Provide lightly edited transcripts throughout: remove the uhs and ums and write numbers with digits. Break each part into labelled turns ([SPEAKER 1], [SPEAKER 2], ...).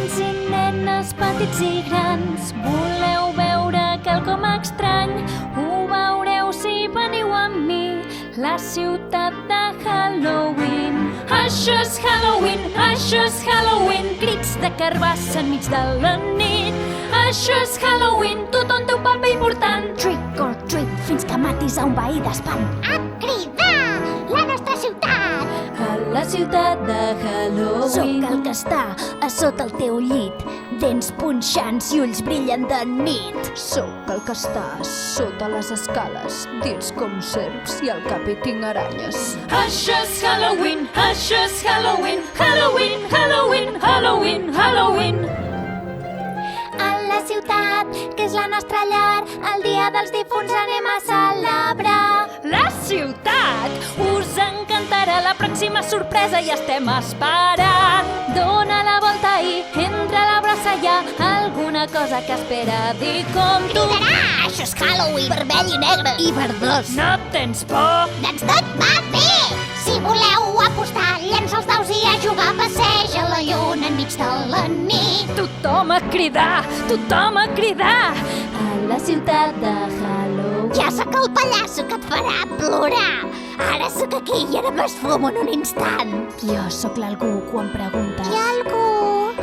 [SPEAKER 1] Nens i nenes, petits i grans, voleu veure quelcom estrany? Ho veureu si veniu amb mi, la ciutat de Halloween. Això és Halloween, això és Halloween, crits de carbassa enmig de la nit. Això és Halloween, tothom té un paper important.
[SPEAKER 2] Trick or treat, fins que matis a un veí d'espant. A cridar la nostra ciutat!
[SPEAKER 1] A la ciutat de Halloween.
[SPEAKER 2] Sóc el que està a sota el teu llit, dents punxants i ulls brillen de nit.
[SPEAKER 3] Sóc el que està sota les escales, dits com serps i al cap hi tinc aranyes.
[SPEAKER 1] Això és Halloween, això és Halloween, Halloween, Halloween, Halloween, Halloween.
[SPEAKER 2] A la ciutat, que és la nostra llar, el dia dels difunts anem a celebrar.
[SPEAKER 1] La ciutat us encantarà, la pròxima sorpresa ja estem esperant. Dóna la volta i entra a la brossa, hi ha alguna cosa que espera dir com tu.
[SPEAKER 2] Cridarà! Això és Halloween, vermell i negre i verdós.
[SPEAKER 1] No tens por?
[SPEAKER 2] Doncs tot va bé! Si voleu apostar, llença els daus i a jugar, passeja la lluna enmig de la nit.
[SPEAKER 1] Tothom a cridar, tothom a cridar. A la ciutat de Halloween.
[SPEAKER 2] Ja sóc el pallasso que et farà plorar. Ara sóc aquí i ara m'esfumo en un instant.
[SPEAKER 3] Jo sóc l'algú quan preguntes.
[SPEAKER 2] Hi ha algú?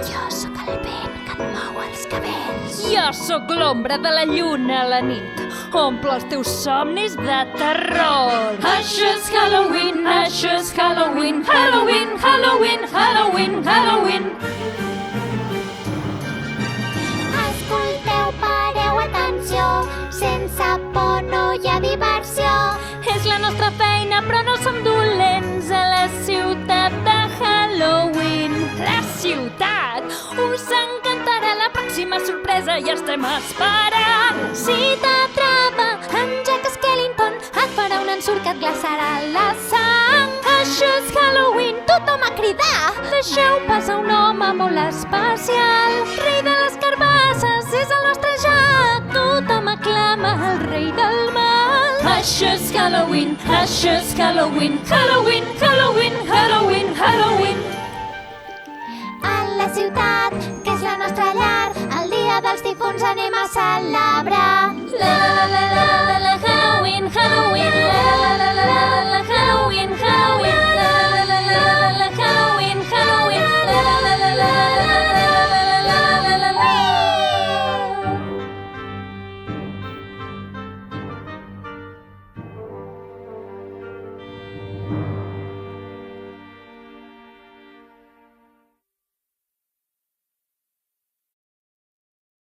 [SPEAKER 3] Jo sóc el vent que et mou els cabells.
[SPEAKER 1] Jo sóc l'ombra de la lluna a la nit. Omple els teus somnis de terror. Això és Halloween, això és Halloween, Halloween, Halloween, Halloween, Halloween.
[SPEAKER 2] Escolteu, pareu atenció, sense por no hi ha diversió.
[SPEAKER 1] És la nostra feina, però no som dolents a la ciutat de Halloween. La ciutat us encantarà, la pròxima sorpresa ja estem esperant.
[SPEAKER 2] Si t'atrapa en Jack Skellington, et farà un ensurt que et glaçarà la sang.
[SPEAKER 1] Això és Halloween,
[SPEAKER 2] Tothom a cridar!
[SPEAKER 1] deixeu pas a un home molt especial. Rei de les carbasses és el nostre Jack, tothom aclama el rei del mal. Això és Halloween, això és Halloween, Halloween, Halloween, Halloween, Halloween.
[SPEAKER 2] A la ciutat, que és la nostra llar, el dia dels difunts anem a celebrar.